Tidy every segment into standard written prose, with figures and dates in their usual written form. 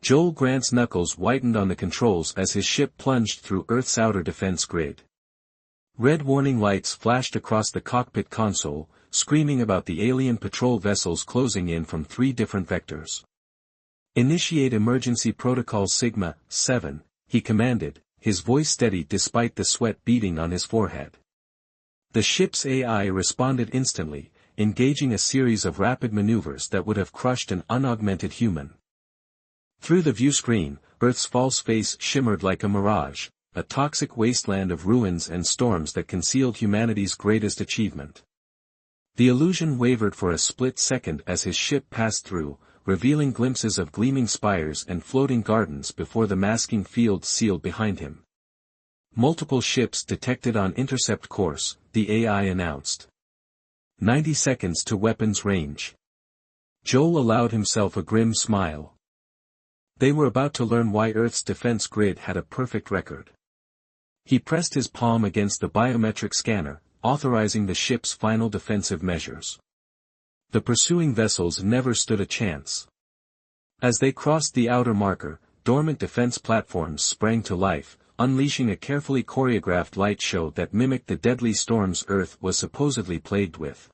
Joel Grant's knuckles whitened on the controls as his ship plunged through Earth's outer defense grid. Red warning lights flashed across the cockpit console, screaming about the alien patrol vessels closing in from 3 different vectors. "Initiate emergency protocol Sigma-7, he commanded, his voice steady despite the sweat beading on his forehead. The ship's AI responded instantly, engaging a series of rapid maneuvers that would have crushed an unaugmented human. Through the view screen, Earth's false face shimmered like a mirage, a toxic wasteland of ruins and storms that concealed humanity's greatest achievement. The illusion wavered for a split second as his ship passed through, revealing glimpses of gleaming spires and floating gardens before the masking field sealed behind him. Multiple ships detected on intercept course, the AI announced. 90 seconds to weapons range. Joel allowed himself a grim smile. They were about to learn why Earth's defense grid had a perfect record. He pressed his palm against the biometric scanner, authorizing the ship's final defensive measures. The pursuing vessels never stood a chance. As they crossed the outer marker, dormant defense platforms sprang to life, unleashing a carefully choreographed light show that mimicked the deadly storms Earth was supposedly plagued with.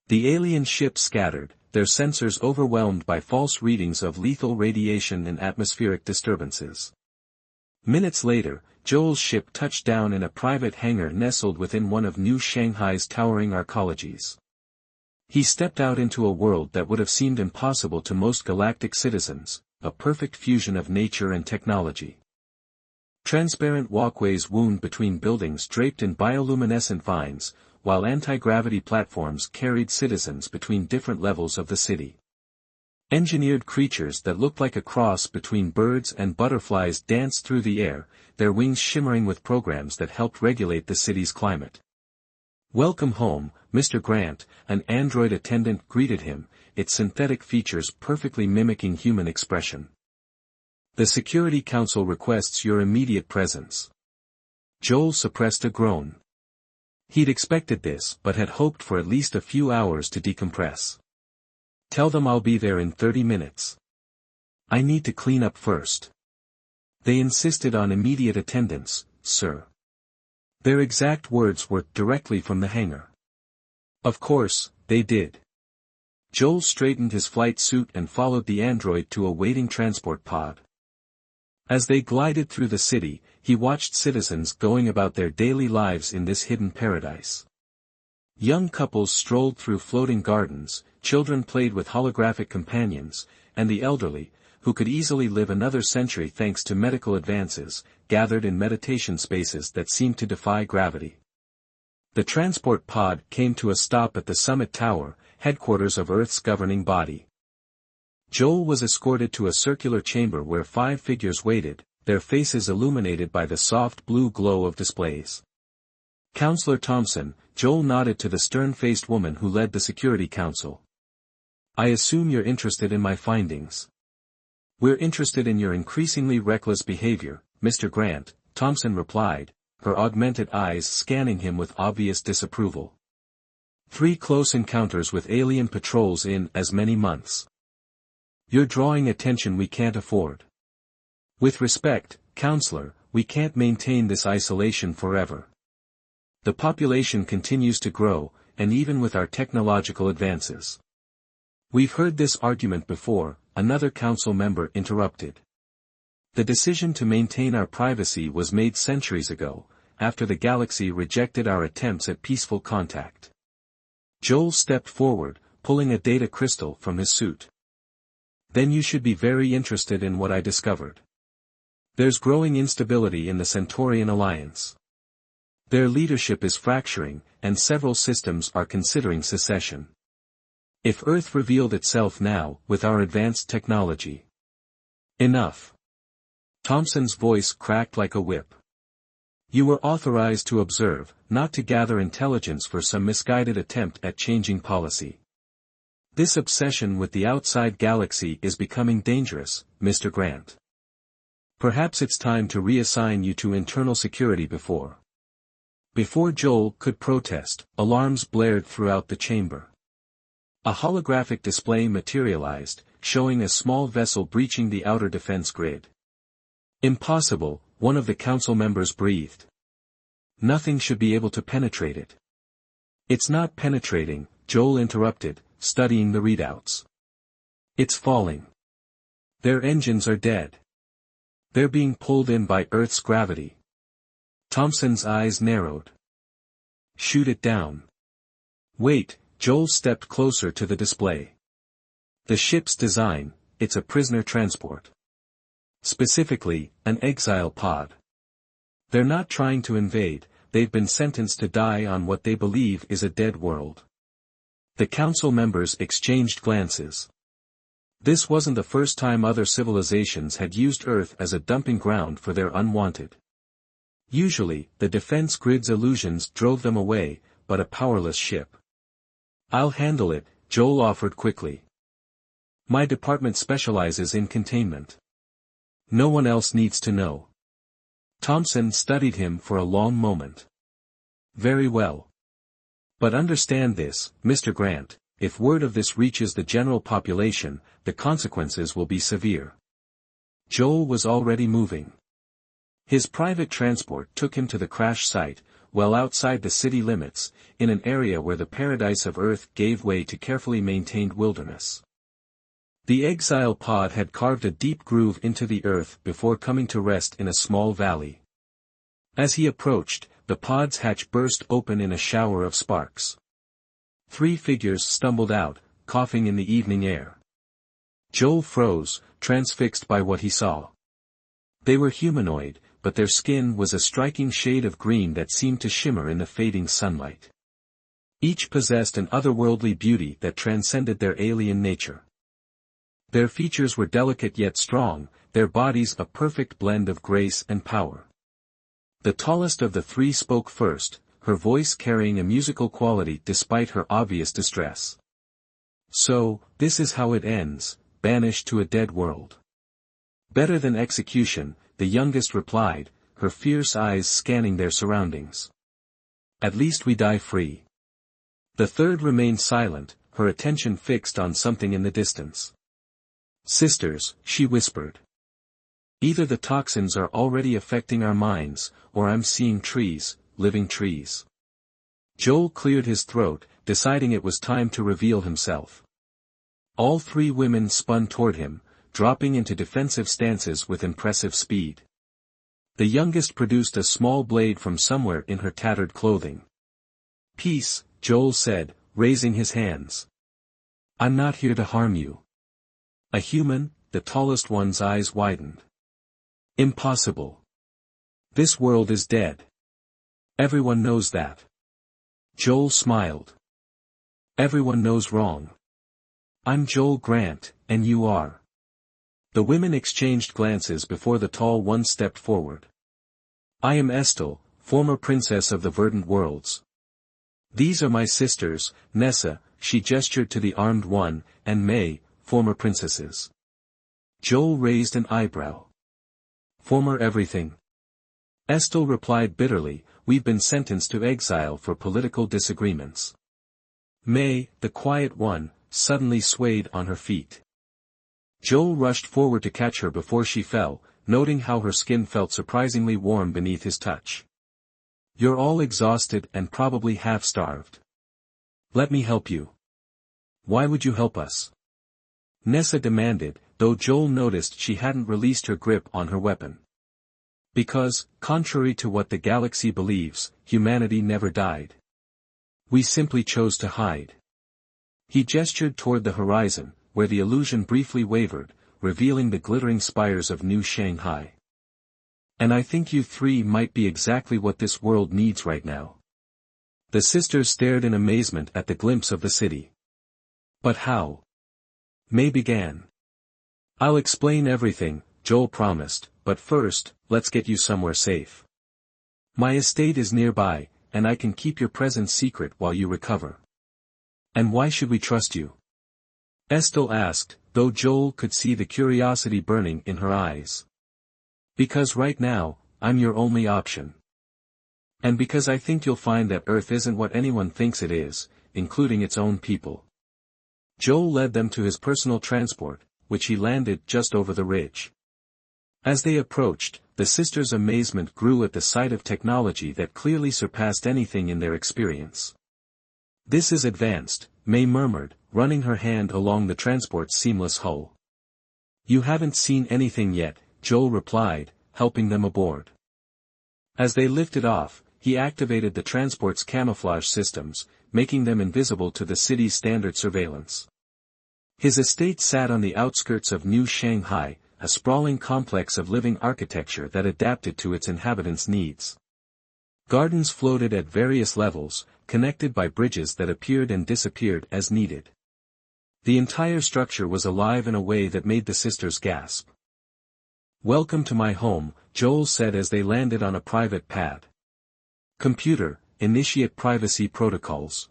The alien ships scattered, their sensors overwhelmed by false readings of lethal radiation and atmospheric disturbances. Minutes later, Joel's ship touched down in a private hangar nestled within one of New Shanghai's towering arcologies. He stepped out into a world that would have seemed impossible to most galactic citizens, a perfect fusion of nature and technology. Transparent walkways wound between buildings draped in bioluminescent vines, while anti-gravity platforms carried citizens between different levels of the city. Engineered creatures that looked like a cross between birds and butterflies danced through the air, their wings shimmering with programs that helped regulate the city's climate. "Welcome home, Mr. Grant," an android attendant greeted him, its synthetic features perfectly mimicking human expression. "The Security Council requests your immediate presence." Joel suppressed a groan. He'd expected this but had hoped for at least a few hours to decompress. "Tell them I'll be there in 30 minutes. I need to clean up first." They insisted on immediate attendance, sir. Their exact words were directly from the hangar. Of course, they did. Joel straightened his flight suit and followed the android to a waiting transport pod. As they glided through the city, he watched citizens going about their daily lives in this hidden paradise. Young couples strolled through floating gardens, children played with holographic companions, and the elderly, who could easily live another century thanks to medical advances, gathered in meditation spaces that seemed to defy gravity. The transport pod came to a stop at the summit tower, headquarters of Earth's governing body. Joel was escorted to a circular chamber where 5 figures waited, their faces illuminated by the soft blue glow of displays. "Counselor Thompson," Joel nodded to the stern-faced woman who led the Security Council. "I assume you're interested in my findings." "We're interested in your increasingly reckless behavior, Mr. Grant," Thompson replied, her augmented eyes scanning him with obvious disapproval. 3 close encounters with alien patrols in as many months. You're drawing attention we can't afford. With respect, Counselor, we can't maintain this isolation forever. The population continues to grow, and even with our technological advances. We've heard this argument before, another council member interrupted. The decision to maintain our privacy was made centuries ago, after the galaxy rejected our attempts at peaceful contact. Joel stepped forward, pulling a data crystal from his suit. Then you should be very interested in what I discovered. There's growing instability in the Centaurian Alliance. Their leadership is fracturing, and several systems are considering secession. If Earth revealed itself now, with our advanced technology. Enough. Thompson's voice cracked like a whip. You were authorized to observe, not to gather intelligence for some misguided attempt at changing policy. This obsession with the outside galaxy is becoming dangerous, Mr. Grant. Perhaps it's time to reassign you to internal security before Joel could protest, alarms blared throughout the chamber. A holographic display materialized, showing a small vessel breaching the outer defense grid. Impossible, one of the council members breathed. Nothing should be able to penetrate it. It's not penetrating, Joel interrupted, studying the readouts. It's falling. Their engines are dead. They're being pulled in by Earth's gravity. Thompson's eyes narrowed. Shoot it down. Wait, Joel stepped closer to the display. The ship's design, it's a prisoner transport. Specifically, an exile pod. They're not trying to invade, they've been sentenced to die on what they believe is a dead world. The council members exchanged glances. This wasn't the first time other civilizations had used Earth as a dumping ground for their unwanted. Usually, the defense grid's illusions drove them away, but a powerless ship. I'll handle it, Joel offered quickly. My department specializes in containment. No one else needs to know. Thompson studied him for a long moment. Very well. But understand this, Mr. Grant, if word of this reaches the general population, the consequences will be severe. Joel was already moving. His private transport took him to the crash site, well outside the city limits, in an area where the paradise of Earth gave way to carefully maintained wilderness. The exile pod had carved a deep groove into the earth before coming to rest in a small valley. As he approached, the pod's hatch burst open in a shower of sparks. 3 figures stumbled out, coughing in the evening air. Joel froze, transfixed by what he saw. They were humanoid, but their skin was a striking shade of green that seemed to shimmer in the fading sunlight. Each possessed an otherworldly beauty that transcended their alien nature. Their features were delicate yet strong, their bodies a perfect blend of grace and power. The tallest of the 3 spoke first, her voice carrying a musical quality despite her obvious distress. So, this is how it ends, banished to a dead world. Better than execution, the youngest replied, her fierce eyes scanning their surroundings. At least we die free. The third remained silent, her attention fixed on something in the distance. Sisters, she whispered. Either the toxins are already affecting our minds, or I'm seeing trees, living trees. Joel cleared his throat, deciding it was time to reveal himself. All 3 women spun toward him, dropping into defensive stances with impressive speed. The youngest produced a small blade from somewhere in her tattered clothing. Peace, Joel said, raising his hands. I'm not here to harm you. A human, the tallest one's eyes widened. Impossible. This world is dead. Everyone knows that. Joel smiled. Everyone knows wrong. I'm Joel Grant, and you are. The women exchanged glances before the tall one stepped forward. I am Estel, former princess of the Verdant Worlds. These are my sisters, Nessa, she gestured to the armed one, and May, former princesses. Joel raised an eyebrow. Former everything. Estel replied bitterly, we've been sentenced to exile for political disagreements. May, the quiet one, suddenly swayed on her feet. Joel rushed forward to catch her before she fell, noting how her skin felt surprisingly warm beneath his touch. You're all exhausted and probably half-starved. Let me help you. Why would you help us? Nessa demanded, though Joel noticed she hadn't released her grip on her weapon. Because, contrary to what the galaxy believes, humanity never died. We simply chose to hide. He gestured toward the horizon, where the illusion briefly wavered, revealing the glittering spires of New Shanghai. And I think you 3 might be exactly what this world needs right now. The sisters stared in amazement at the glimpse of the city. But how? May began. I'll explain everything, Joel promised, but first, let's get you somewhere safe. My estate is nearby, and I can keep your presence secret while you recover. And why should we trust you? Estel asked, though Joel could see the curiosity burning in her eyes. Because right now, I'm your only option. And because I think you'll find that Earth isn't what anyone thinks it is, including its own people. Joel led them to his personal transport, which he landed just over the ridge. As they approached, the sisters' amazement grew at the sight of technology that clearly surpassed anything in their experience. "This is advanced," May murmured, running her hand along the transport's seamless hull. "You haven't seen anything yet," Joel replied, helping them aboard. As they lifted off, he activated the transport's camouflage systems, making them invisible to the city's standard surveillance. His estate sat on the outskirts of New Shanghai, a sprawling complex of living architecture that adapted to its inhabitants' needs. Gardens floated at various levels, connected by bridges that appeared and disappeared as needed. The entire structure was alive in a way that made the sisters gasp. "Welcome to my home," Joel said as they landed on a private pad. "Computer, initiate privacy protocols.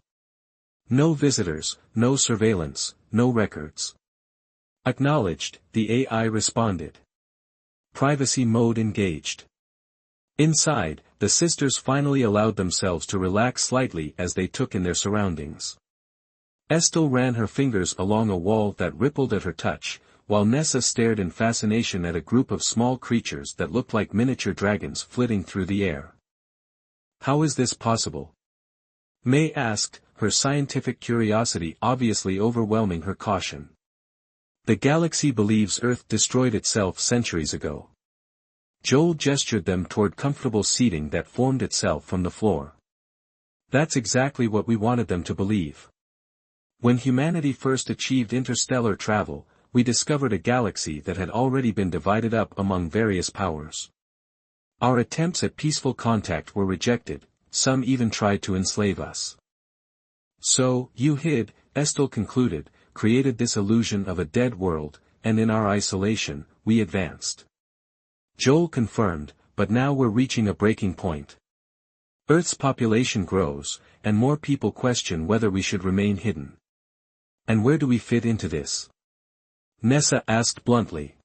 No visitors, no surveillance, no records." "Acknowledged," the AI responded. Privacy mode engaged. Inside, the sisters finally allowed themselves to relax slightly as they took in their surroundings. Estelle ran her fingers along a wall that rippled at her touch, while Nessa stared in fascination at a group of small creatures that looked like miniature dragons flitting through the air. "How is this possible?" May asked, her scientific curiosity obviously overwhelming her caution. "The galaxy believes Earth destroyed itself centuries ago." Joel gestured them toward comfortable seating that formed itself from the floor. "That's exactly what we wanted them to believe. When humanity first achieved interstellar travel, we discovered a galaxy that had already been divided up among various powers. Our attempts at peaceful contact were rejected, some even tried to enslave us. So, you hid," Estelle concluded, "created this illusion of a dead world, and in our isolation, we advanced." Joel confirmed, "But now we're reaching a breaking point. Earth's population grows, and more people question whether we should remain hidden. And where do we fit into this?" Nessa asked bluntly.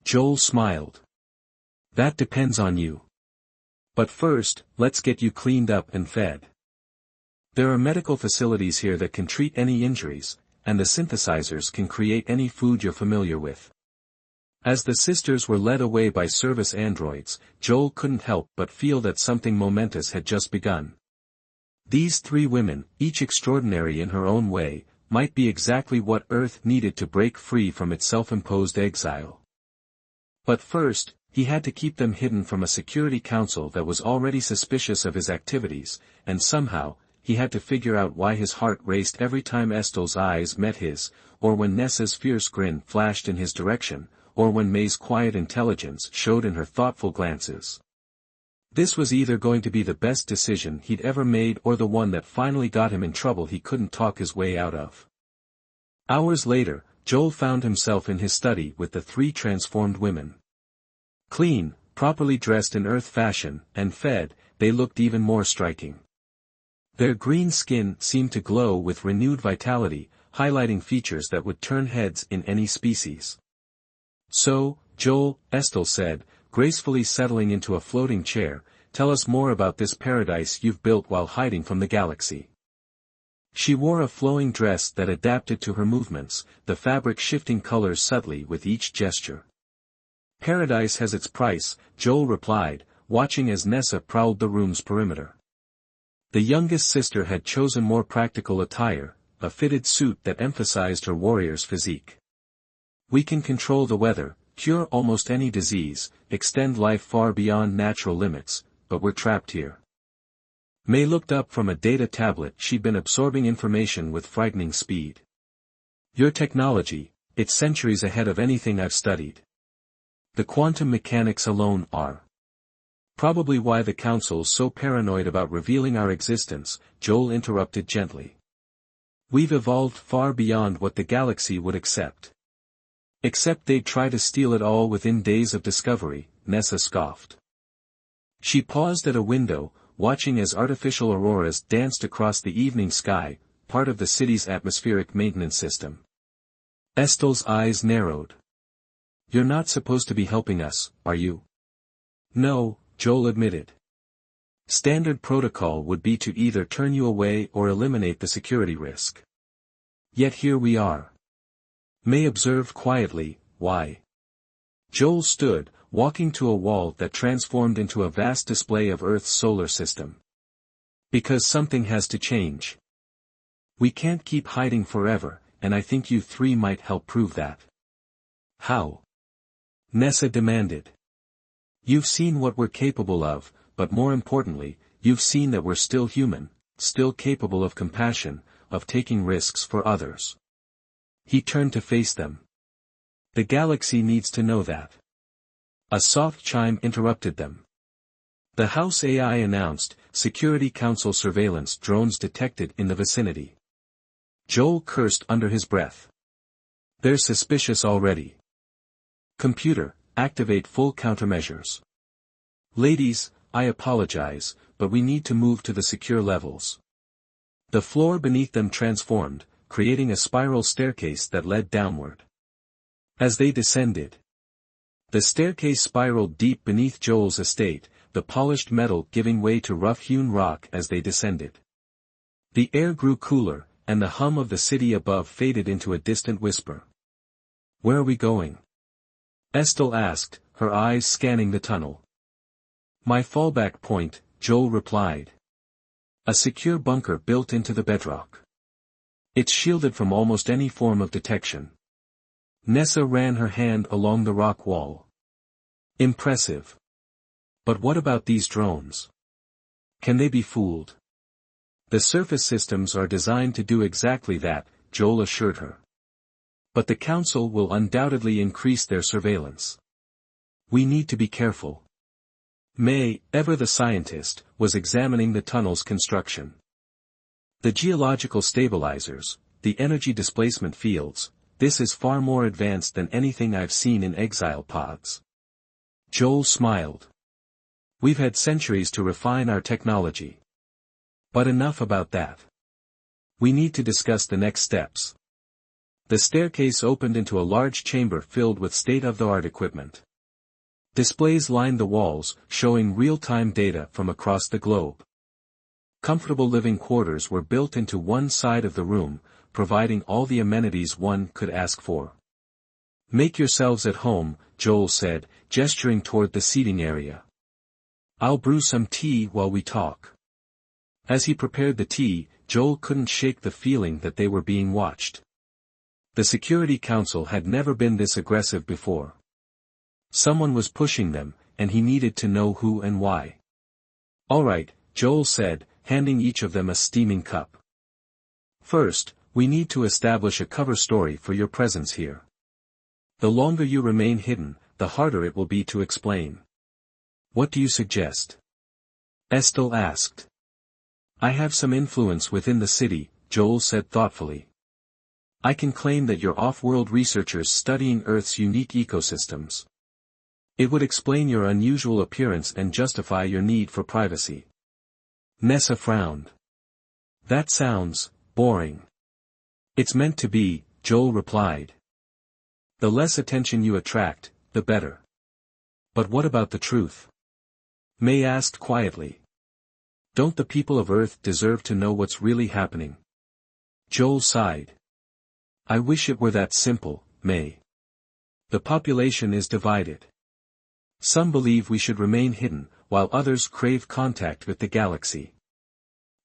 Joel smiled. "That depends on you. But first, let's get you cleaned up and fed. There are medical facilities here that can treat any injuries, and the synthesizers can create any food you're familiar with." As the sisters were led away by service androids, Joel couldn't help but feel that something momentous had just begun. These three women, each extraordinary in her own way, might be exactly what Earth needed to break free from its self-imposed exile. But first, he had to keep them hidden from a Security Council that was already suspicious of his activities, and somehow, he had to figure out why his heart raced every time Estelle's eyes met his, or when Nessa's fierce grin flashed in his direction, or when May's quiet intelligence showed in her thoughtful glances. This was either going to be the best decision he'd ever made or the one that finally got him in trouble he couldn't talk his way out of. Hours later, Joel found himself in his study with the three transformed women. Clean, properly dressed in Earth fashion, and fed, they looked even more striking. Their green skin seemed to glow with renewed vitality, highlighting features that would turn heads in any species. "So, Joel," Estelle said, gracefully settling into a floating chair, "tell us more about this paradise you've built while hiding from the galaxy." She wore a flowing dress that adapted to her movements, the fabric shifting colors subtly with each gesture. "Paradise has its price," Joel replied, watching as Nessa prowled the room's perimeter. The youngest sister had chosen more practical attire, a fitted suit that emphasized her warrior's physique. "We can control the weather, cure almost any disease, extend life far beyond natural limits, but we're trapped here." May looked up from a data tablet she'd been absorbing information with frightening speed. "Your technology, it's centuries ahead of anything I've studied. The quantum mechanics alone are probably why the Council's so paranoid about revealing our existence," Joel interrupted gently. "We've evolved far beyond what the galaxy would accept." "Except they'd try to steal it all within days of discovery," Nessa scoffed. She paused at a window, watching as artificial auroras danced across the evening sky, part of the city's atmospheric maintenance system. Estelle's eyes narrowed. "You're not supposed to be helping us, are you?" "No," Joel admitted. "Standard protocol would be to either turn you away or eliminate the security risk. Yet here we are. May observed quietly, why? Joel stood, walking to a wall that transformed into a vast display of Earth's solar system. Because something has to change. We can't keep hiding forever, and I think you three might help prove that. How? Nessa demanded. You've seen what we're capable of, but more importantly, you've seen that we're still human, still capable of compassion, of taking risks for others. He turned to face them. The galaxy needs to know that. A soft chime interrupted them. The House AI announced, Security Council surveillance drones detected in the vicinity. Joel cursed under his breath. They're suspicious already. Computer, activate full countermeasures. Ladies, I apologize, but we need to move to the secure levels. The floor beneath them transformed, creating a spiral staircase that led downward. As they descended, the staircase spiraled deep beneath Joel's estate, the polished metal giving way to rough-hewn rock as they descended. The air grew cooler, and the hum of the city above faded into a distant whisper. Where are we going? Estelle asked, her eyes scanning the tunnel. My fallback point, Joel replied. A secure bunker built into the bedrock. It's shielded from almost any form of detection. Nessa ran her hand along the rock wall. Impressive. But what about these drones? Can they be fooled? The surface systems are designed to do exactly that, Joel assured her. But the Council will undoubtedly increase their surveillance. We need to be careful. May, ever the scientist, was examining the tunnel's construction. The geological stabilizers, the energy displacement fields, this is far more advanced than anything I've seen in exile pods. Joel smiled. We've had centuries to refine our technology. But enough about that. We need to discuss the next steps. The staircase opened into a large chamber filled with state-of-the-art equipment. Displays lined the walls, showing real-time data from across the globe. Comfortable living quarters were built into one side of the room, providing all the amenities one could ask for. Make yourselves at home, Joel said, gesturing toward the seating area. I'll brew some tea while we talk. As he prepared the tea, Joel couldn't shake the feeling that they were being watched. The Security Council had never been this aggressive before. Someone was pushing them, and he needed to know who and why. All right, Joel said, handing each of them a steaming cup. First, we need to establish a cover story for your presence here. The longer you remain hidden, the harder it will be to explain. What do you suggest? Estelle asked. I have some influence within the city, Joel said thoughtfully. I can claim that you're off-world researchers studying Earth's unique ecosystems. It would explain your unusual appearance and justify your need for privacy. Nessa frowned. That sounds boring. It's meant to be, Joel replied. The less attention you attract, the better. But what about the truth? May asked quietly. Don't the people of Earth deserve to know what's really happening? Joel sighed. I wish it were that simple, May. The population is divided. Some believe we should remain hidden, while others crave contact with the galaxy.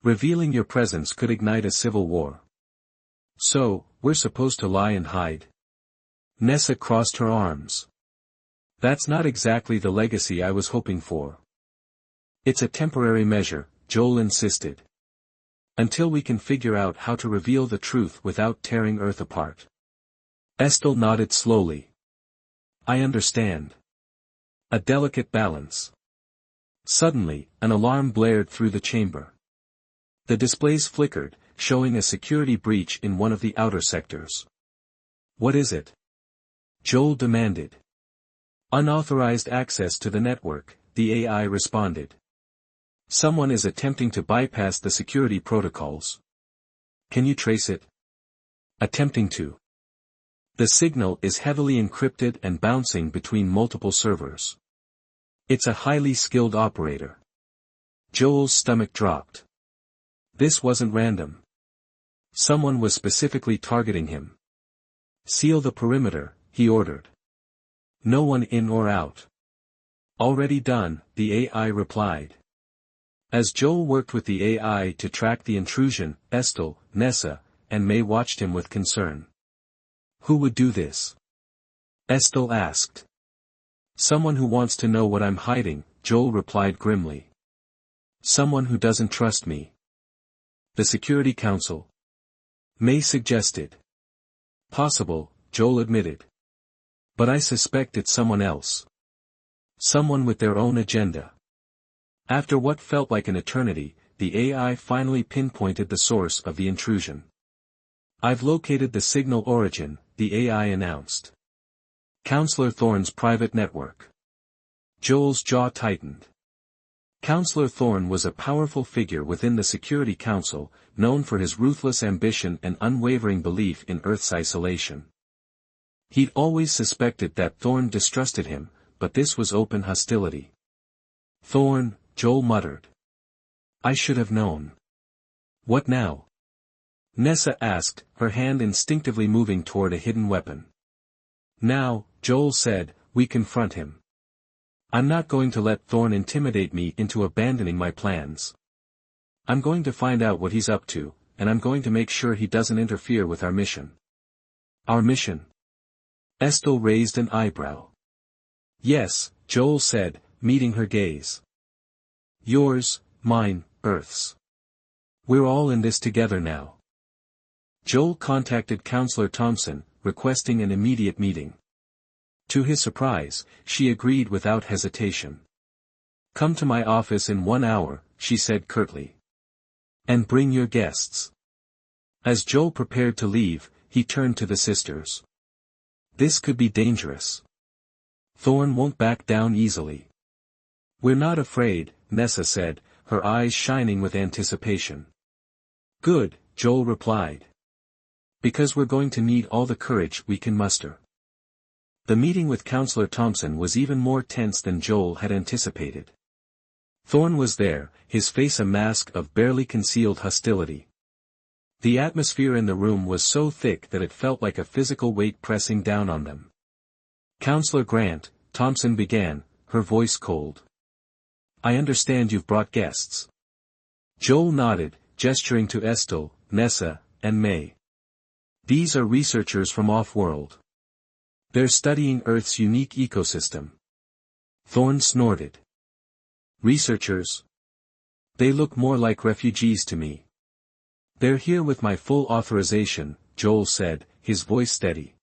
Revealing your presence could ignite a civil war. So, we're supposed to lie and hide? Nessa crossed her arms. That's not exactly the legacy I was hoping for. It's a temporary measure, Joel insisted. Until we can figure out how to reveal the truth without tearing Earth apart. Estelle nodded slowly. I understand. A delicate balance. Suddenly, an alarm blared through the chamber. The displays flickered, showing a security breach in one of the outer sectors. What is it? Joel demanded. Unauthorized access to the network, the AI responded. Someone is attempting to bypass the security protocols. Can you trace it? Attempting to. The signal is heavily encrypted and bouncing between multiple servers. It's a highly skilled operator. Joel's stomach dropped. This wasn't random. Someone was specifically targeting him. Seal the perimeter, he ordered. No one in or out. Already done, the AI replied. As Joel worked with the AI to track the intrusion, Estelle, Nessa, and May watched him with concern. Who would do this? Estelle asked. Someone who wants to know what I'm hiding, Joel replied grimly. Someone who doesn't trust me. The Security Council? May suggested. Possible, Joel admitted. But I suspect it's someone else. Someone with their own agenda. After what felt like an eternity, the AI finally pinpointed the source of the intrusion. I've located the signal origin, the AI announced. Counselor Thorne's private network. Joel's jaw tightened. Counselor Thorne was a powerful figure within the Security Council, known for his ruthless ambition and unwavering belief in Earth's isolation. He'd always suspected that Thorne distrusted him, but this was open hostility. Thorne, Joel muttered. I should have known. What now? Nessa asked, her hand instinctively moving toward a hidden weapon. Now, Joel said, we confront him. I'm not going to let Thorne intimidate me into abandoning my plans. I'm going to find out what he's up to, and I'm going to make sure he doesn't interfere with our mission. Our mission? Estelle raised an eyebrow. Yes, Joel said, meeting her gaze. Yours, mine, Earth's. We're all in this together now. Joel contacted Counselor Thompson, requesting an immediate meeting. To his surprise, she agreed without hesitation. Come to my office in 1 hour, she said curtly. And bring your guests. As Joel prepared to leave, he turned to the sisters. This could be dangerous. Thorne won't back down easily. We're not afraid, Nessa said, her eyes shining with anticipation. Good, Joel replied. Because we're going to need all the courage we can muster. The meeting with Counselor Thompson was even more tense than Joel had anticipated. Thorne was there, his face a mask of barely concealed hostility. The atmosphere in the room was so thick that it felt like a physical weight pressing down on them. Counselor Grant, Thompson began, her voice cold. I understand you've brought guests. Joel nodded, gesturing to Estelle, Nessa, and May. These are researchers from off-world. They're studying Earth's unique ecosystem. Thorne snorted. Researchers? They look more like refugees to me. They're here with my full authorization, Joel said, his voice steady.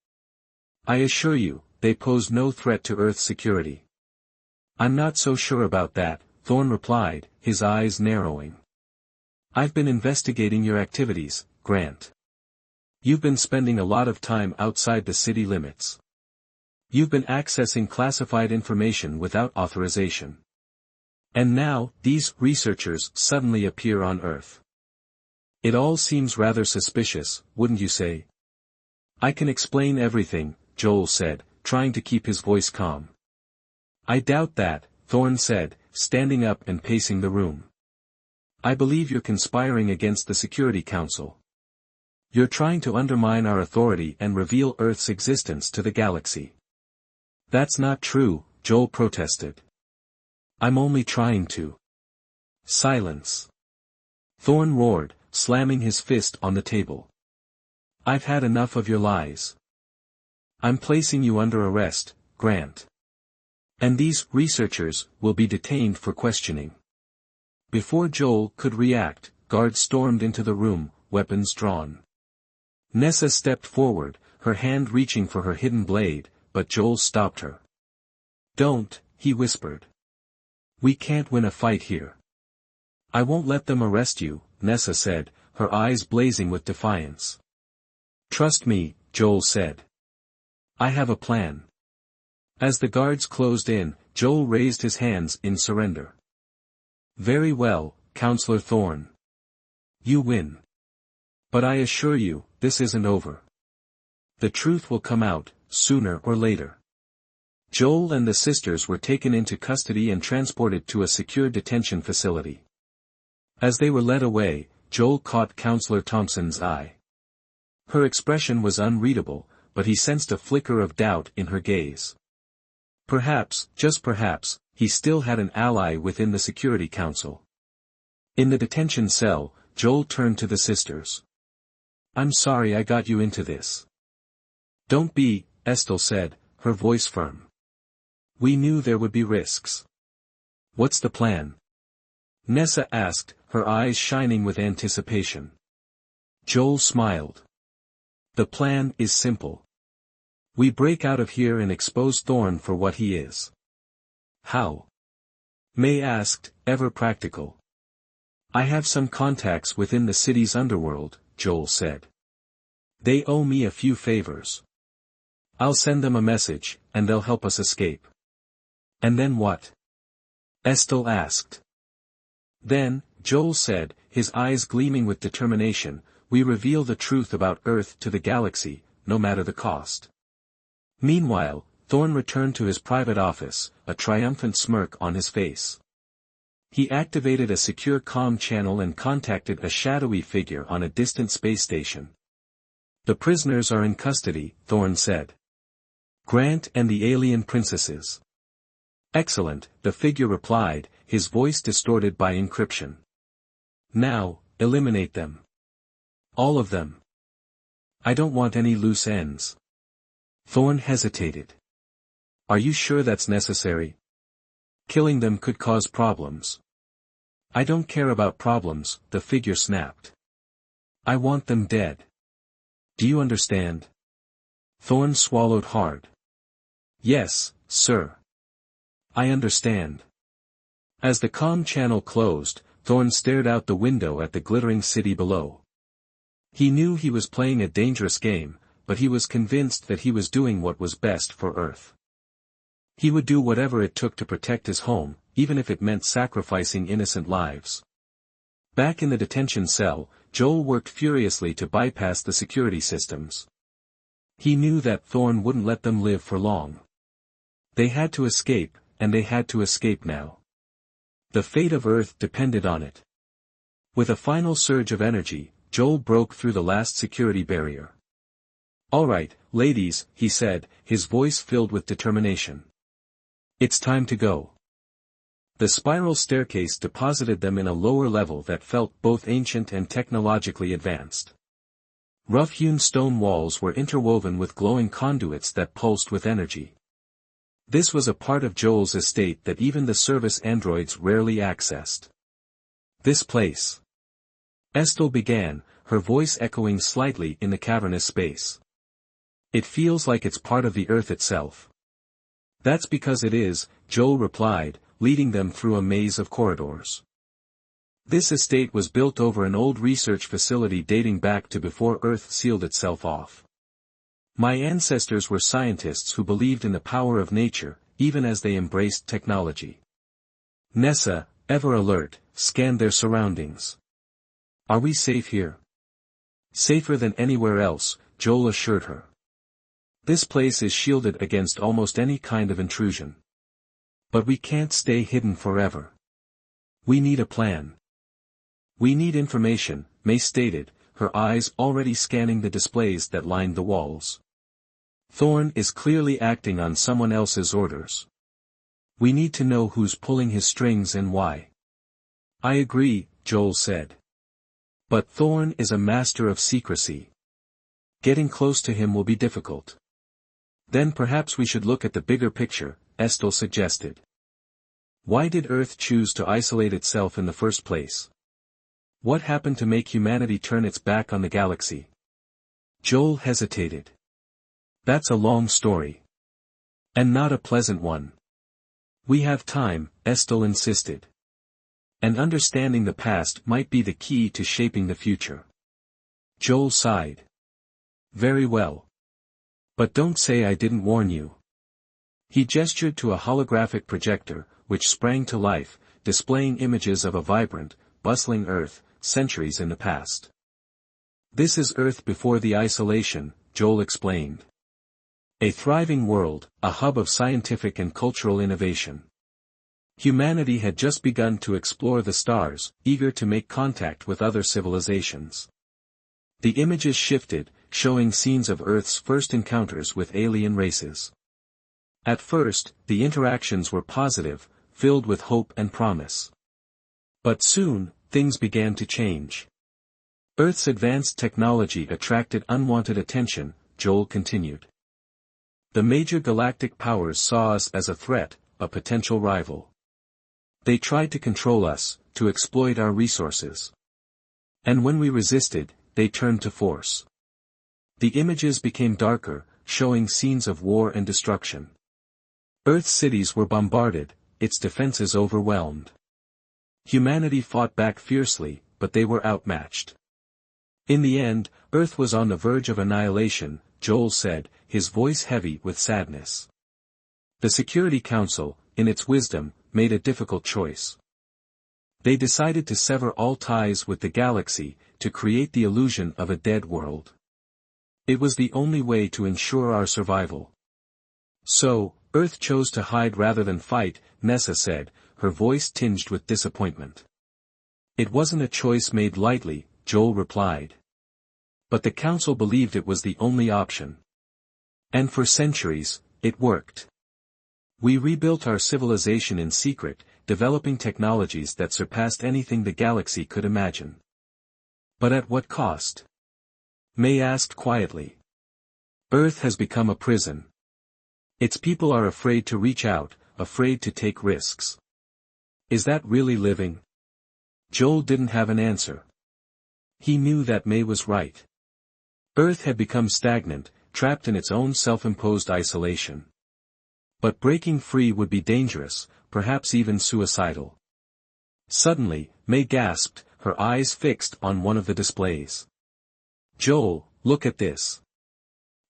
I assure you, they pose no threat to Earth's security. I'm not so sure about that, Thorne replied, his eyes narrowing. I've been investigating your activities, Grant. You've been spending a lot of time outside the city limits. You've been accessing classified information without authorization. And now, these researchers suddenly appear on Earth. It all seems rather suspicious, wouldn't you say? I can explain everything, Joel said, trying to keep his voice calm. I doubt that, Thorne said, standing up and pacing the room. I believe you're conspiring against the Security Council. You're trying to undermine our authority and reveal Earth's existence to the galaxy. That's not true, Joel protested. I'm only trying to. Silence. Thorne roared, slamming his fist on the table. I've had enough of your lies. I'm placing you under arrest, Grant. And these researchers will be detained for questioning. Before Joel could react, guards stormed into the room, weapons drawn. Nessa stepped forward, her hand reaching for her hidden blade, but Joel stopped her. Don't, he whispered. We can't win a fight here. I won't let them arrest you, Nessa said, her eyes blazing with defiance. Trust me, Joel said. I have a plan. As the guards closed in, Joel raised his hands in surrender. Very well, Counselor Thorne. You win. But I assure you, this isn't over. The truth will come out, sooner or later. Joel and the sisters were taken into custody and transported to a secure detention facility. As they were led away, Joel caught Counselor Thompson's eye. Her expression was unreadable, but he sensed a flicker of doubt in her gaze. Perhaps, just perhaps, he still had an ally within the Security Council. In the detention cell, Joel turned to the sisters. "I'm sorry I got you into this." "Don't be," Estelle said, her voice firm. "We knew there would be risks." "What's the plan?" Nessa asked, her eyes shining with anticipation. Joel smiled. "The plan is simple. We break out of here and expose Thorn for what he is." "How?" May asked, ever practical. "I have some contacts within the city's underworld," Joel said. "They owe me a few favors. I'll send them a message, and they'll help us escape." "And then what?" Estelle asked. "Then," Joel said, his eyes gleaming with determination, "we reveal the truth about Earth to the galaxy, no matter the cost." Meanwhile, Thorn returned to his private office, a triumphant smirk on his face. He activated a secure comm channel and contacted a shadowy figure on a distant space station. "The prisoners are in custody," Thorn said. "Grant and the alien princesses." "Excellent," the figure replied, his voice distorted by encryption. "Now, eliminate them. All of them. I don't want any loose ends." Thorn hesitated. "Are you sure that's necessary? Killing them could cause problems." "I don't care about problems," the figure snapped. "I want them dead. Do you understand?" Thorn swallowed hard. "Yes, sir. I understand." As the comm channel closed, Thorn stared out the window at the glittering city below. He knew he was playing a dangerous game, but he was convinced that he was doing what was best for Earth. He would do whatever it took to protect his home, even if it meant sacrificing innocent lives. Back in the detention cell, Joel worked furiously to bypass the security systems. He knew that Thorn wouldn't let them live for long. They had to escape, and they had to escape now. The fate of Earth depended on it. With a final surge of energy, Joel broke through the last security barrier. "All right, ladies," he said, his voice filled with determination. "It's time to go." The spiral staircase deposited them in a lower level that felt both ancient and technologically advanced. Rough-hewn stone walls were interwoven with glowing conduits that pulsed with energy. This was a part of Joel's estate that even the service androids rarely accessed. "This place." Estelle began, her voice echoing slightly in the cavernous space. "It feels like it's part of the Earth itself." "That's because it is," Joel replied, leading them through a maze of corridors. This estate was built over an old research facility dating back to before Earth sealed itself off. "My ancestors were scientists who believed in the power of nature, even as they embraced technology." Nessa, ever alert, scanned their surroundings. "Are we safe here?" "Safer than anywhere else," Joel assured her. "This place is shielded against almost any kind of intrusion. But we can't stay hidden forever. We need a plan." "We need information," May stated, her eyes already scanning the displays that lined the walls. "Thorn is clearly acting on someone else's orders. We need to know who's pulling his strings and why." "I agree," Joel said. "But Thorn is a master of secrecy. Getting close to him will be difficult." "Then perhaps we should look at the bigger picture," Estelle suggested. "Why did Earth choose to isolate itself in the first place? What happened to make humanity turn its back on the galaxy?" Joel hesitated. "That's a long story. And not a pleasant one." "We have time," Estelle insisted. "And understanding the past might be the key to shaping the future." Joel sighed. "Very well. But don't say I didn't warn you." He gestured to a holographic projector, which sprang to life, displaying images of a vibrant, bustling Earth, centuries in the past. "This is Earth before the isolation," Joel explained. "A thriving world, a hub of scientific and cultural innovation. Humanity had just begun to explore the stars, eager to make contact with other civilizations." The images shifted, showing scenes of Earth's first encounters with alien races. At first, the interactions were positive, filled with hope and promise. But soon, things began to change. Earth's advanced technology attracted unwanted attention, Joel continued. The major galactic powers saw us as a threat, a potential rival. They tried to control us, to exploit our resources. And when we resisted, they turned to force. The images became darker, showing scenes of war and destruction. Earth's cities were bombarded, its defenses overwhelmed. Humanity fought back fiercely, but they were outmatched. In the end, Earth was on the verge of annihilation, Joel said, his voice heavy with sadness. The Security Council, in its wisdom, made a difficult choice. They decided to sever all ties with the galaxy, to create the illusion of a dead world. It was the only way to ensure our survival. So, Earth chose to hide rather than fight, Nessa said, her voice tinged with disappointment. It wasn't a choice made lightly, Joel replied. But the Council believed it was the only option. And for centuries, it worked. We rebuilt our civilization in secret, developing technologies that surpassed anything the galaxy could imagine. But at what cost? May asked quietly. Earth has become a prison. Its people are afraid to reach out, afraid to take risks. Is that really living? Joel didn't have an answer. He knew that May was right. Earth had become stagnant, trapped in its own self-imposed isolation. But breaking free would be dangerous, perhaps even suicidal. Suddenly, May gasped, her eyes fixed on one of the displays. Joel, look at this.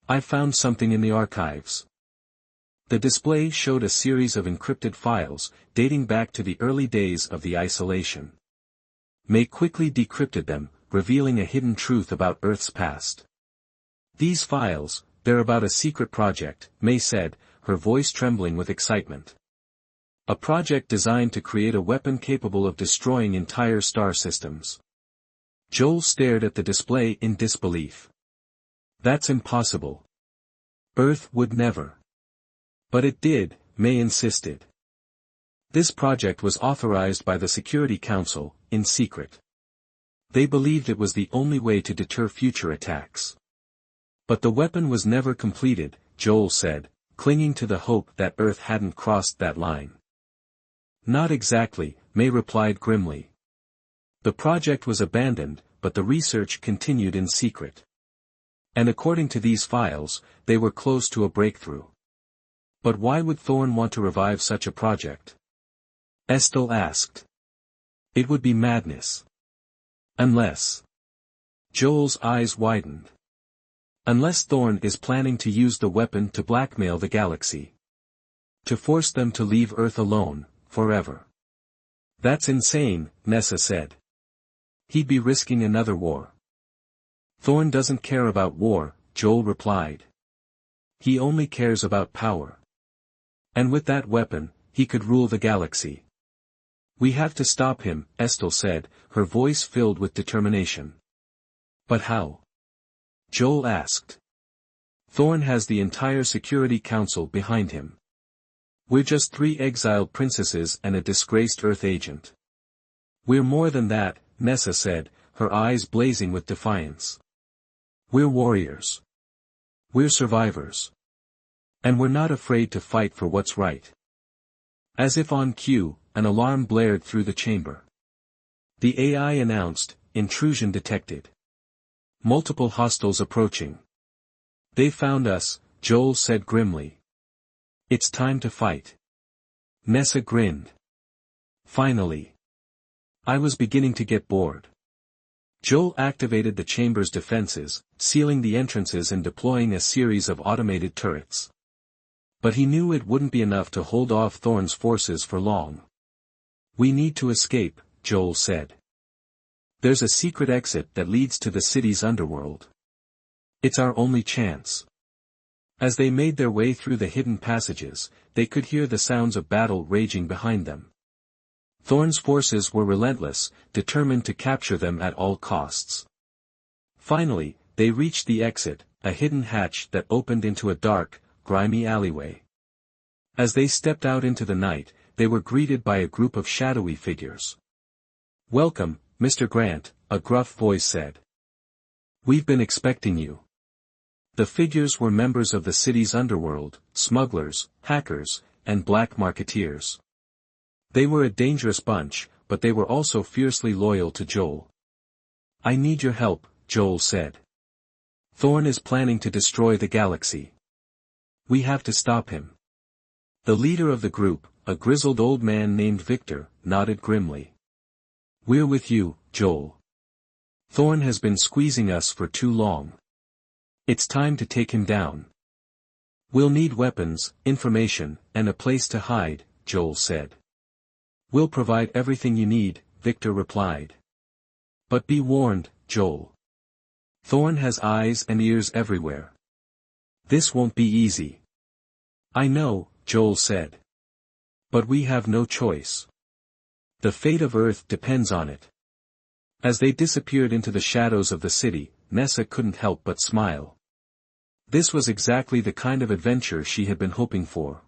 I found something in the archives. The display showed a series of encrypted files, dating back to the early days of the isolation. May quickly decrypted them, revealing a hidden truth about Earth's past. These files, they're about a secret project, May said, her voice trembling with excitement. A project designed to create a weapon capable of destroying entire star systems. Joel stared at the display in disbelief. That's impossible. Earth would never. But it did, May insisted. This project was authorized by the Security Council, in secret. They believed it was the only way to deter future attacks. But the weapon was never completed, Joel said, clinging to the hope that Earth hadn't crossed that line. Not exactly, May replied grimly. The project was abandoned, but the research continued in secret. And according to these files, they were close to a breakthrough. But why would Thorne want to revive such a project? Estelle asked. It would be madness. Unless. Joel's eyes widened. Unless Thorne is planning to use the weapon to blackmail the galaxy. To force them to leave Earth alone, forever. That's insane, Nessa said. He'd be risking another war. Thorne doesn't care about war, Joel replied. He only cares about power. And with that weapon, he could rule the galaxy. We have to stop him, Estelle said, her voice filled with determination. But how? Joel asked. Thorne has the entire Security Council behind him. We're just 3 exiled princesses and a disgraced Earth agent. We're more than that, Nessa said, her eyes blazing with defiance. We're warriors. We're survivors. And we're not afraid to fight for what's right. As if on cue, an alarm blared through the chamber. The AI announced, intrusion detected. Multiple hostiles approaching. They found us, Joel said grimly. It's time to fight. Nessa grinned. Finally. I was beginning to get bored. Joel activated the chamber's defenses, sealing the entrances and deploying a series of automated turrets. But he knew it wouldn't be enough to hold off Thorne's forces for long. We need to escape, Joel said. There's a secret exit that leads to the city's underworld. It's our only chance. As they made their way through the hidden passages, they could hear the sounds of battle raging behind them. Thorne's forces were relentless, determined to capture them at all costs. Finally, they reached the exit, a hidden hatch that opened into a dark, grimy alleyway. As they stepped out into the night, they were greeted by a group of shadowy figures. "Welcome, Mr. Grant," a gruff voice said. "We've been expecting you." The figures were members of the city's underworld, smugglers, hackers, and black marketeers. They were a dangerous bunch, but they were also fiercely loyal to Joel. "I need your help," Joel said. "Thorn is planning to destroy the galaxy. We have to stop him." The leader of the group, a grizzled old man named Victor, nodded grimly. "We're with you, Joel. Thorn has been squeezing us for too long. It's time to take him down." "We'll need weapons, information, and a place to hide," Joel said. "We'll provide everything you need," Victor replied. "But be warned, Joel. Thorn has eyes and ears everywhere. This won't be easy." "I know," Joel said. "But we have no choice. The fate of Earth depends on it." As they disappeared into the shadows of the city, Nessa couldn't help but smile. This was exactly the kind of adventure she had been hoping for.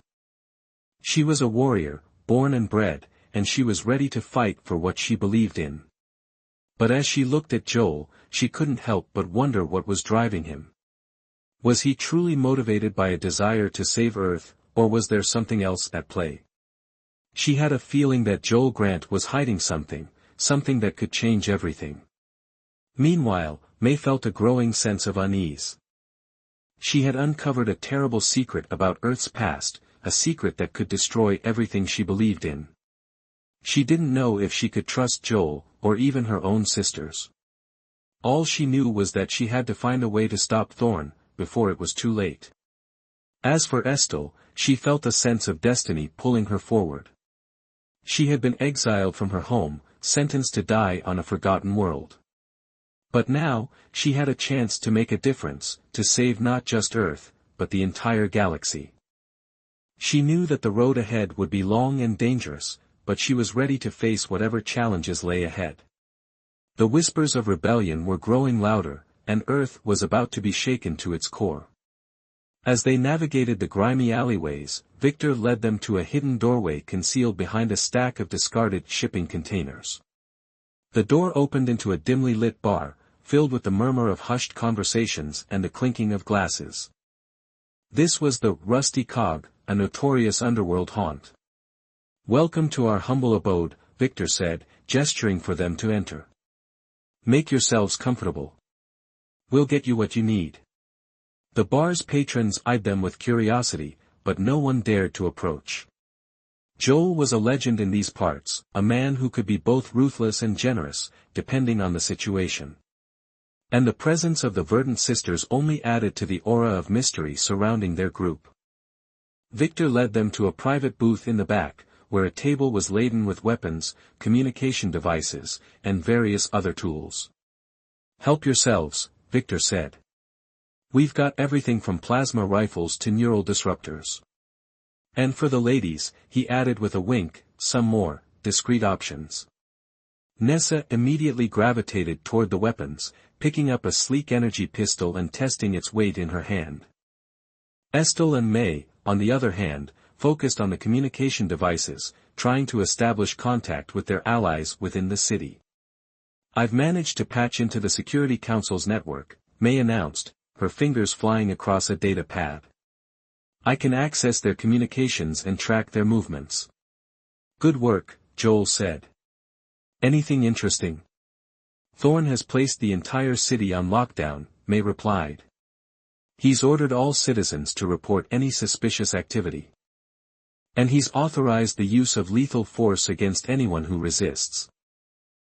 She was a warrior, born and bred, and she was ready to fight for what she believed in. But as she looked at Joel, she couldn't help but wonder what was driving him. Was he truly motivated by a desire to save Earth, or was there something else at play? She had a feeling that Joel Grant was hiding something that could change everything. Meanwhile, May felt a growing sense of unease. She had uncovered a terrible secret about Earth's past, a secret that could destroy everything she believed in. She didn't know if she could trust Joel, or even her own sisters. All she knew was that she had to find a way to stop Thorn, before it was too late. As for Estelle, she felt a sense of destiny pulling her forward. She had been exiled from her home, sentenced to die on a forgotten world. But now, she had a chance to make a difference, to save not just Earth, but the entire galaxy. She knew that the road ahead would be long and dangerous, but she was ready to face whatever challenges lay ahead. The whispers of rebellion were growing louder, and Earth was about to be shaken to its core. As they navigated the grimy alleyways, Victor led them to a hidden doorway concealed behind a stack of discarded shipping containers. The door opened into a dimly lit bar, filled with the murmur of hushed conversations and the clinking of glasses. This was the Rusty Cog, a notorious underworld haunt. "Welcome to our humble abode," Victor said, gesturing for them to enter. "Make yourselves comfortable. We'll get you what you need." The bar's patrons eyed them with curiosity, but no one dared to approach. Joel was a legend in these parts, a man who could be both ruthless and generous, depending on the situation. And the presence of the Verdant sisters only added to the aura of mystery surrounding their group. Victor led them to a private booth in the back, where a table was laden with weapons, communication devices, and various other tools. "Help yourselves," Victor said. "We've got everything from plasma rifles to neural disruptors. And for the ladies," he added with a wink, "some more discreet options." Nessa immediately gravitated toward the weapons, picking up a sleek energy pistol and testing its weight in her hand. Estelle and May, on the other hand, focused on the communication devices, trying to establish contact with their allies within the city. "I've managed to patch into the Security Council's network," May announced, her fingers flying across a data pad. "I can access their communications and track their movements." "Good work," Joel said. "Anything interesting?" "Thorn has placed the entire city on lockdown," May replied. "He's ordered all citizens to report any suspicious activity. And he's authorized the use of lethal force against anyone who resists."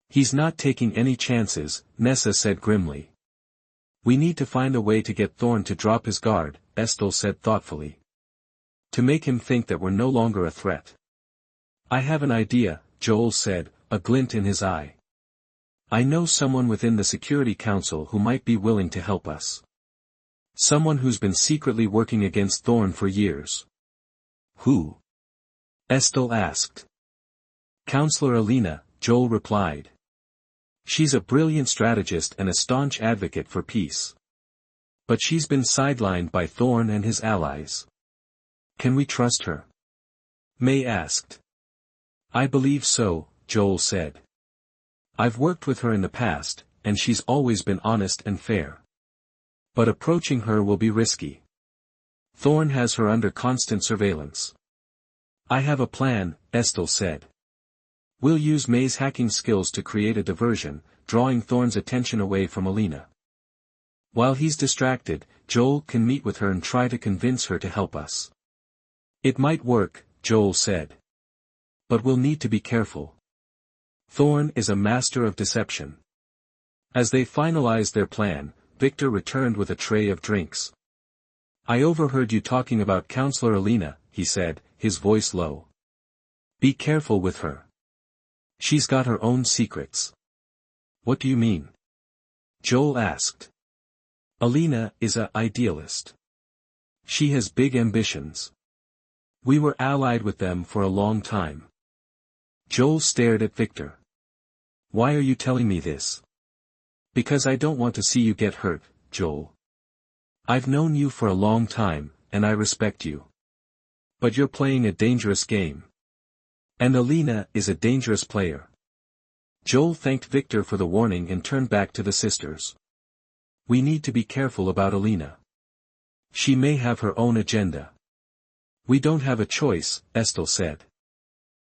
"He's not taking any chances," Nessa said grimly. "We need to find a way to get Thorn to drop his guard," Estelle said thoughtfully. "To make him think that we're no longer a threat." "I have an idea," Joel said, a glint in his eye. "I know someone within the Security Council who might be willing to help us. Someone who's been secretly working against Thorn for years." "Who?" Estelle asked. "Counselor Alina," Joel replied. "She's a brilliant strategist and a staunch advocate for peace. But she's been sidelined by Thorn and his allies. Can we trust her? May asked. I believe so, Joel said. I've worked with her in the past, and she's always been honest and fair. But approaching her will be risky. Thorn has her under constant surveillance. I have a plan, Estelle said. We'll use May's hacking skills to create a diversion, drawing Thorn's attention away from Alina. While he's distracted, Joel can meet with her and try to convince her to help us. It might work, Joel said. But we'll need to be careful. Thorn is a master of deception. As they finalized their plan, Victor returned with a tray of drinks. I overheard you talking about Counselor Alina, he said, his voice low. Be careful with her. She's got her own secrets. What do you mean? Joel asked. Alina is an idealist. She has big ambitions. We were allied with them for a long time. Joel stared at Victor. Why are you telling me this? Because I don't want to see you get hurt, Joel. I've known you for a long time, and I respect you. But you're playing a dangerous game. And Alina is a dangerous player. Joel thanked Victor for the warning and turned back to the sisters. We need to be careful about Alina. She may have her own agenda. We don't have a choice, Estelle said.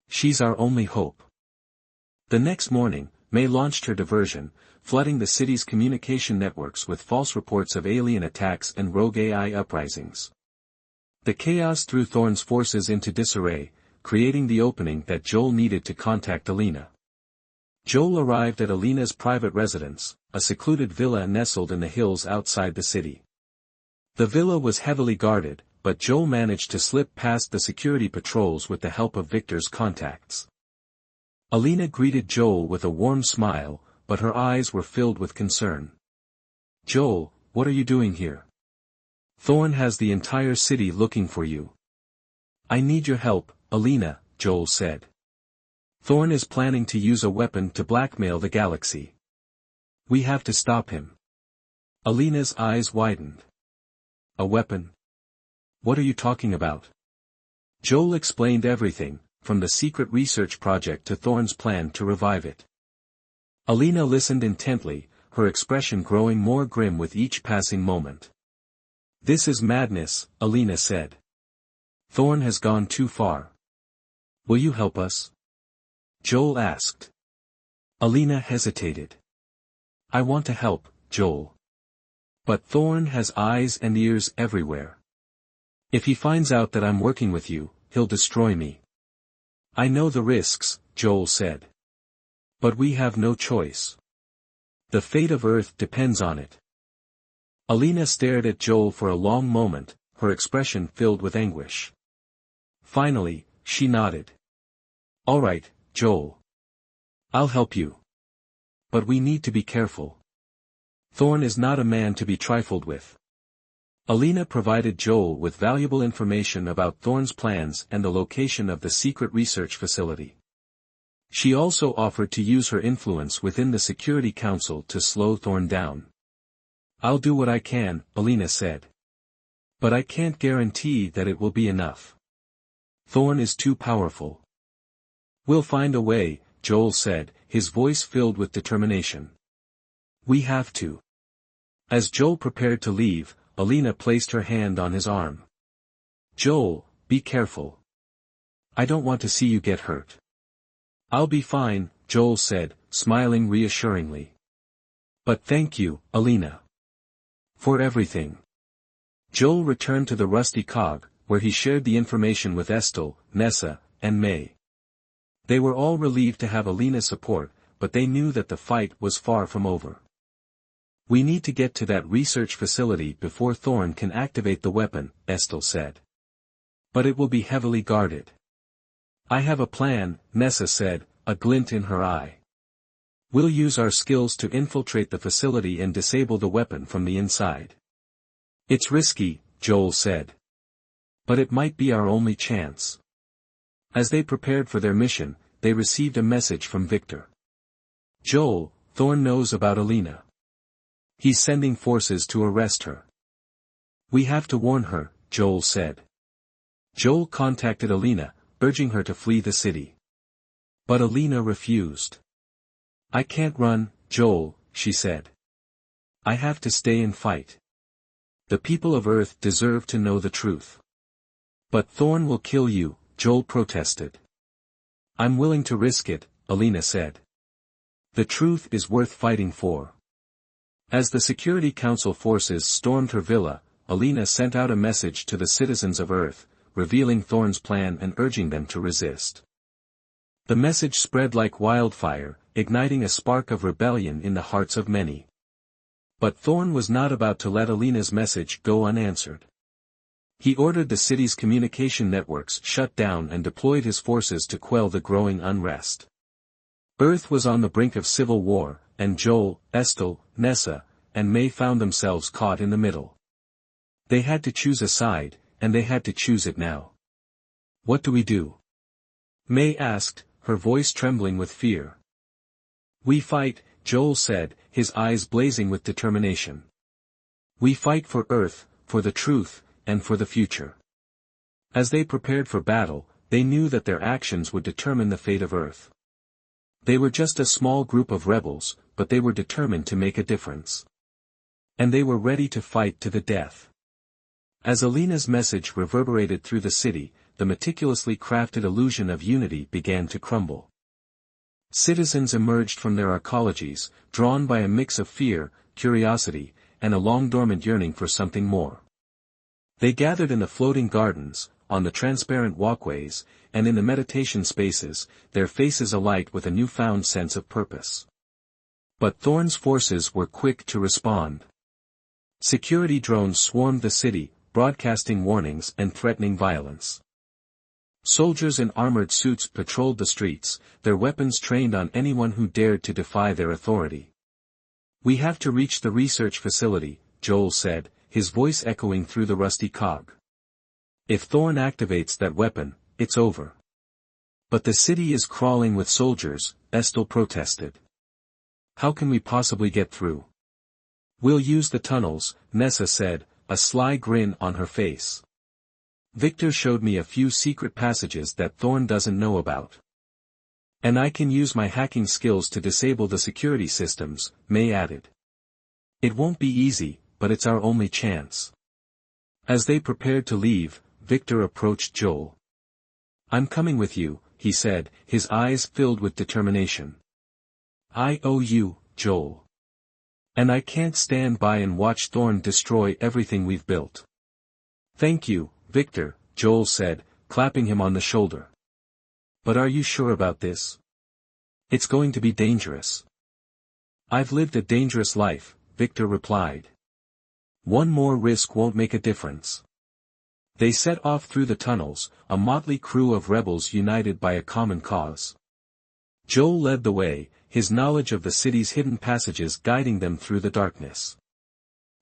She's our only hope. The next morning, May launched her diversion, flooding the city's communication networks with false reports of alien attacks and rogue AI uprisings. The chaos threw Thorn's forces into disarray, creating the opening that Joel needed to contact Alina. Joel arrived at Alina's private residence, a secluded villa nestled in the hills outside the city. The villa was heavily guarded, but Joel managed to slip past the security patrols with the help of Victor's contacts. Alina greeted Joel with a warm smile, but her eyes were filled with concern. Joel, what are you doing here? Thorn has the entire city looking for you. I need your help, Alina, Joel said. Thorn is planning to use a weapon to blackmail the galaxy. We have to stop him. Alina's eyes widened. A weapon? What are you talking about? Joel explained everything, from the secret research project to Thorn's plan to revive it. Alina listened intently, her expression growing more grim with each passing moment. This is madness, Alina said. Thorn has gone too far. Will you help us? Joel asked. Alina hesitated. I want to help, Joel. But Thorn has eyes and ears everywhere. If he finds out that I'm working with you, he'll destroy me. I know the risks, Joel said. But we have no choice. The fate of Earth depends on it. Alina stared at Joel for a long moment, her expression filled with anguish. Finally, she nodded. All right, Joel. I'll help you. But we need to be careful. Thorn is not a man to be trifled with. Alina provided Joel with valuable information about Thorn's plans and the location of the secret research facility. She also offered to use her influence within the Security Council to slow Thorn down. I'll do what I can, Alina said. But I can't guarantee that it will be enough. Thorn is too powerful. We'll find a way, Joel said, his voice filled with determination. We have to. As Joel prepared to leave, Alina placed her hand on his arm. Joel, be careful. I don't want to see you get hurt. I'll be fine, Joel said, smiling reassuringly. But thank you, Alina. For everything. Joel returned to the rusty cog, where he shared the information with Estelle, Nessa, and May. They were all relieved to have Alina's support, but they knew that the fight was far from over. We need to get to that research facility before Thorn can activate the weapon, Estelle said. But it will be heavily guarded. I have a plan, Nessa said, a glint in her eye. We'll use our skills to infiltrate the facility and disable the weapon from the inside. It's risky, Joel said. But it might be our only chance. As they prepared for their mission, they received a message from Victor. Joel, Thorn knows about Alina. He's sending forces to arrest her. We have to warn her, Joel said. Joel contacted Alina, urging her to flee the city. But Alina refused. I can't run, Joel, she said. I have to stay and fight. The people of Earth deserve to know the truth. But Thorn will kill you, Joel protested. I'm willing to risk it, Alina said. The truth is worth fighting for. As the Security Council forces stormed her villa, Alina sent out a message to the citizens of Earth, revealing Thorn's plan and urging them to resist. The message spread like wildfire, igniting a spark of rebellion in the hearts of many. But Thorn was not about to let Alina's message go unanswered. He ordered the city's communication networks shut down and deployed his forces to quell the growing unrest. Earth was on the brink of civil war, and Joel, Estelle, Nessa, and May found themselves caught in the middle. They had to choose a side, and they had to choose it now. What do we do? May asked, her voice trembling with fear. We fight, Joel said, his eyes blazing with determination. We fight for Earth, for the truth, and for the future. As they prepared for battle, they knew that their actions would determine the fate of Earth. They were just a small group of rebels, but they were determined to make a difference. And they were ready to fight to the death. As Alina's message reverberated through the city, the meticulously crafted illusion of unity began to crumble. Citizens emerged from their arcologies, drawn by a mix of fear, curiosity, and a long-dormant yearning for something more. They gathered in the floating gardens, on the transparent walkways, and in the meditation spaces, their faces alight with a newfound sense of purpose. But Thorn's forces were quick to respond. Security drones swarmed the city, broadcasting warnings and threatening violence. Soldiers in armored suits patrolled the streets, their weapons trained on anyone who dared to defy their authority. We have to reach the research facility, Joel said, his voice echoing through the rusty cog. If Thorn activates that weapon, it's over. But the city is crawling with soldiers, Estelle protested. How can we possibly get through? We'll use the tunnels, Nessa said, a sly grin on her face. Victor showed me a few secret passages that Thorn doesn't know about. And I can use my hacking skills to disable the security systems, May added. It won't be easy, but it's our only chance. As they prepared to leave, Victor approached Joel. I'm coming with you, he said, his eyes filled with determination. I owe you, Joel. And I can't stand by and watch Thorn destroy everything we've built. Thank you, Victor, Joel said, clapping him on the shoulder. But are you sure about this? It's going to be dangerous. I've lived a dangerous life, Victor replied. One more risk won't make a difference. They set off through the tunnels, a motley crew of rebels united by a common cause. Joel led the way, his knowledge of the city's hidden passages guiding them through the darkness.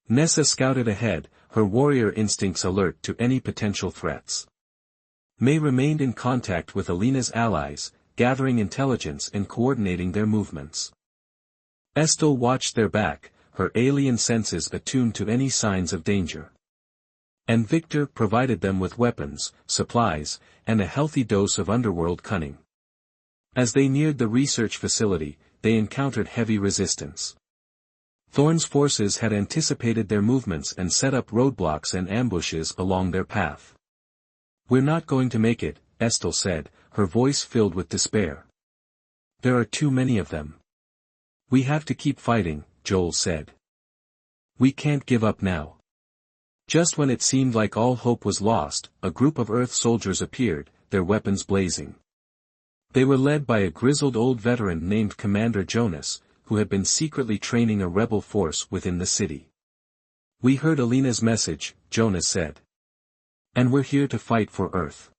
Nessa scouted ahead, her warrior instincts alert to any potential threats. May remained in contact with Alina's allies, gathering intelligence and coordinating their movements. Estelle watched their back, her alien senses attuned to any signs of danger. And Victor provided them with weapons, supplies, and a healthy dose of underworld cunning. As they neared the research facility, they encountered heavy resistance. Thorn's forces had anticipated their movements and set up roadblocks and ambushes along their path. We're not going to make it, Estelle said, her voice filled with despair. There are too many of them. We have to keep fighting, Joel said. We can't give up now. Just when it seemed like all hope was lost, a group of Earth soldiers appeared, their weapons blazing. They were led by a grizzled old veteran named Commander Jonas, who had been secretly training a rebel force within the city. We heard Alina's message, Jonas said. And we're here to fight for Earth.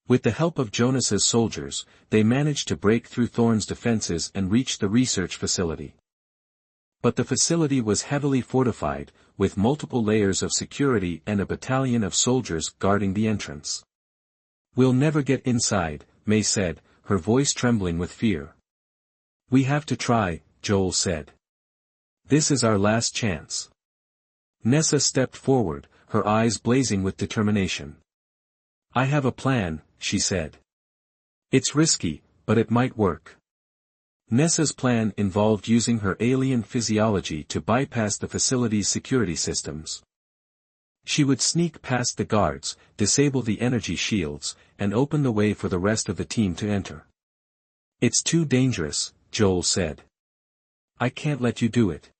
With the help of Jonas's soldiers, they managed to break through Thorn's defenses and reach the research facility. But the facility was heavily fortified, with multiple layers of security and a battalion of soldiers guarding the entrance. We'll never get inside, May said, her voice trembling with fear. We have to try, Joel said. This is our last chance. Nessa stepped forward, her eyes blazing with determination. "I have a plan," she said. "It's risky, but it might work." Nessa's plan involved using her alien physiology to bypass the facility's security systems. She would sneak past the guards, disable the energy shields, and open the way for the rest of the team to enter. "It's too dangerous," Joel said. "I can't let you do it."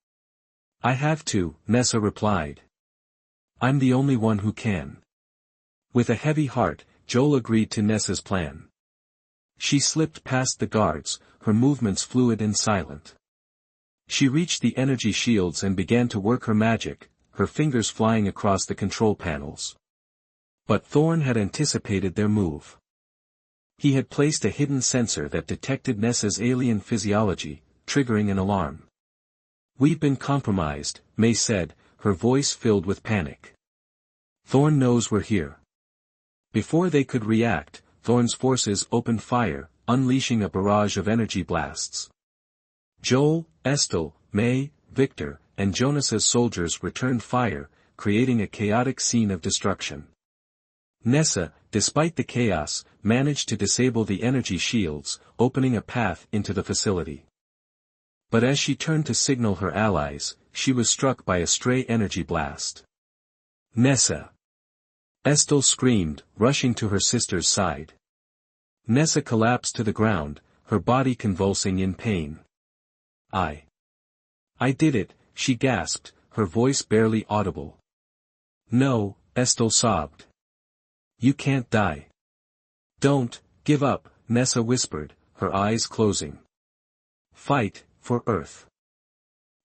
"I have to," Nessa replied. "I'm the only one who can." With a heavy heart, Joel agreed to Nessa's plan. She slipped past the guards, her movements fluid and silent. She reached the energy shields and began to work her magic, her fingers flying across the control panels. But Thorn had anticipated their move. He had placed a hidden sensor that detected Nessa's alien physiology, triggering an alarm. "We've been compromised," May said, her voice filled with panic. "Thorn knows we're here." Before they could react, Thorn's forces opened fire, unleashing a barrage of energy blasts. Joel, Estelle, May, Victor, and Jonas's soldiers returned fire, creating a chaotic scene of destruction. Nessa, despite the chaos, managed to disable the energy shields, opening a path into the facility. But as she turned to signal her allies, she was struck by a stray energy blast. "Nessa!" Estelle screamed, rushing to her sister's side. Nessa collapsed to the ground, her body convulsing in pain. I did it," she gasped, her voice barely audible. "No," Estelle sobbed. "You can't die." "Don't, give up," Nessa whispered, her eyes closing. "Fight, for Earth."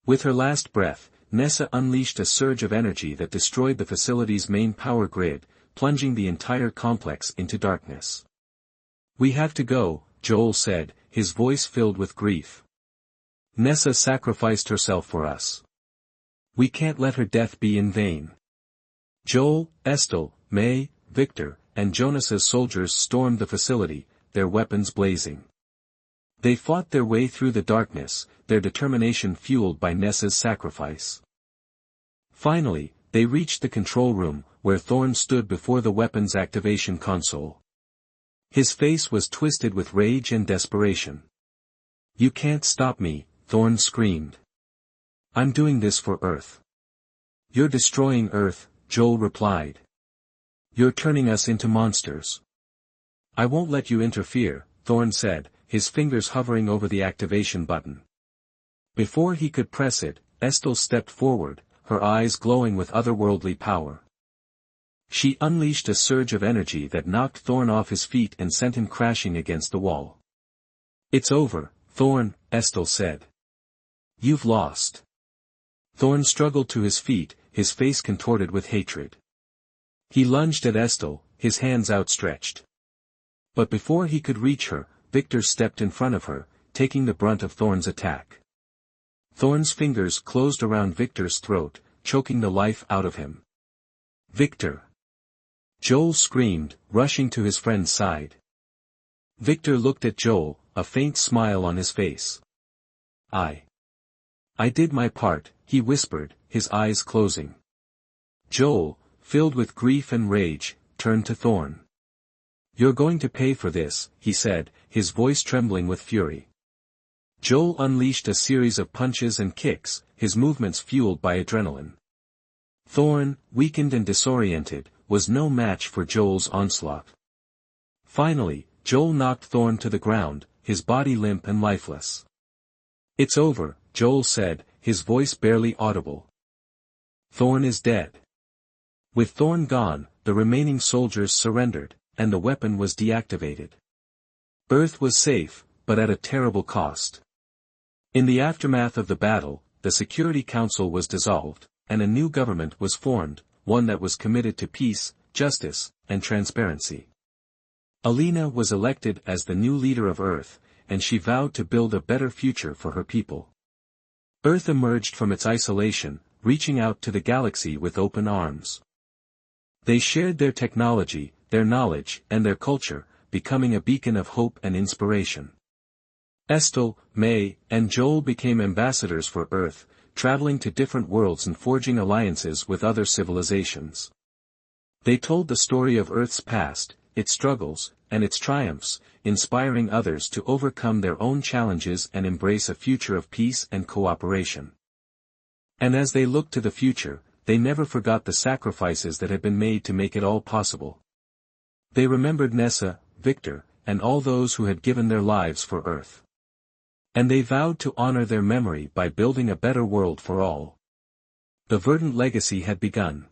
With her last breath, Nessa unleashed a surge of energy that destroyed the facility's main power grid, plunging the entire complex into darkness. "We have to go," Joel said, his voice filled with grief. "Nessa sacrificed herself for us. We can't let her death be in vain." Joel, Estelle, May, Victor, and Jonas's soldiers stormed the facility, their weapons blazing. They fought their way through the darkness, their determination fueled by Nessa's sacrifice. Finally, they reached the control room, where Thorn stood before the weapons activation console. His face was twisted with rage and desperation. "You can't stop me," Thorn screamed. "I'm doing this for Earth." "You're destroying Earth," Joel replied. "You're turning us into monsters." "I won't let you interfere," Thorn said, his fingers hovering over the activation button. Before he could press it, Estelle stepped forward, her eyes glowing with otherworldly power. She unleashed a surge of energy that knocked Thorn off his feet and sent him crashing against the wall. "It's over, Thorn," Estelle said. "You've lost." Thorn struggled to his feet, his face contorted with hatred. He lunged at Estelle, his hands outstretched. But before he could reach her, Victor stepped in front of her, taking the brunt of Thorn's attack. Thorn's fingers closed around Victor's throat, choking the life out of him. "Victor!" Joel screamed, rushing to his friend's side. Victor looked at Joel, a faint smile on his face. I did my part," he whispered, his eyes closing. Joel, filled with grief and rage, turned to Thorn. "You're going to pay for this," he said, his voice trembling with fury. Joel unleashed a series of punches and kicks, his movements fueled by adrenaline. Thorn, weakened and disoriented, was no match for Joel's onslaught. Finally, Joel knocked Thorn to the ground, his body limp and lifeless. "It's over," Joel said, his voice barely audible. "Thorn is dead." With Thorn gone, the remaining soldiers surrendered, and the weapon was deactivated. Earth was safe, but at a terrible cost. In the aftermath of the battle, the Security Council was dissolved, and a new government was formed, one that was committed to peace, justice, and transparency. Alina was elected as the new leader of Earth, and she vowed to build a better future for her people. Earth emerged from its isolation, reaching out to the galaxy with open arms. They shared their technology, their knowledge, and their culture, becoming a beacon of hope and inspiration. Estelle, May, and Joel became ambassadors for Earth, traveling to different worlds and forging alliances with other civilizations. They told the story of Earth's past, its struggles, and its triumphs, inspiring others to overcome their own challenges and embrace a future of peace and cooperation. And as they looked to the future, they never forgot the sacrifices that had been made to make it all possible. They remembered Nessa, Victor, and all those who had given their lives for Earth. And they vowed to honor their memory by building a better world for all. The verdant legacy had begun.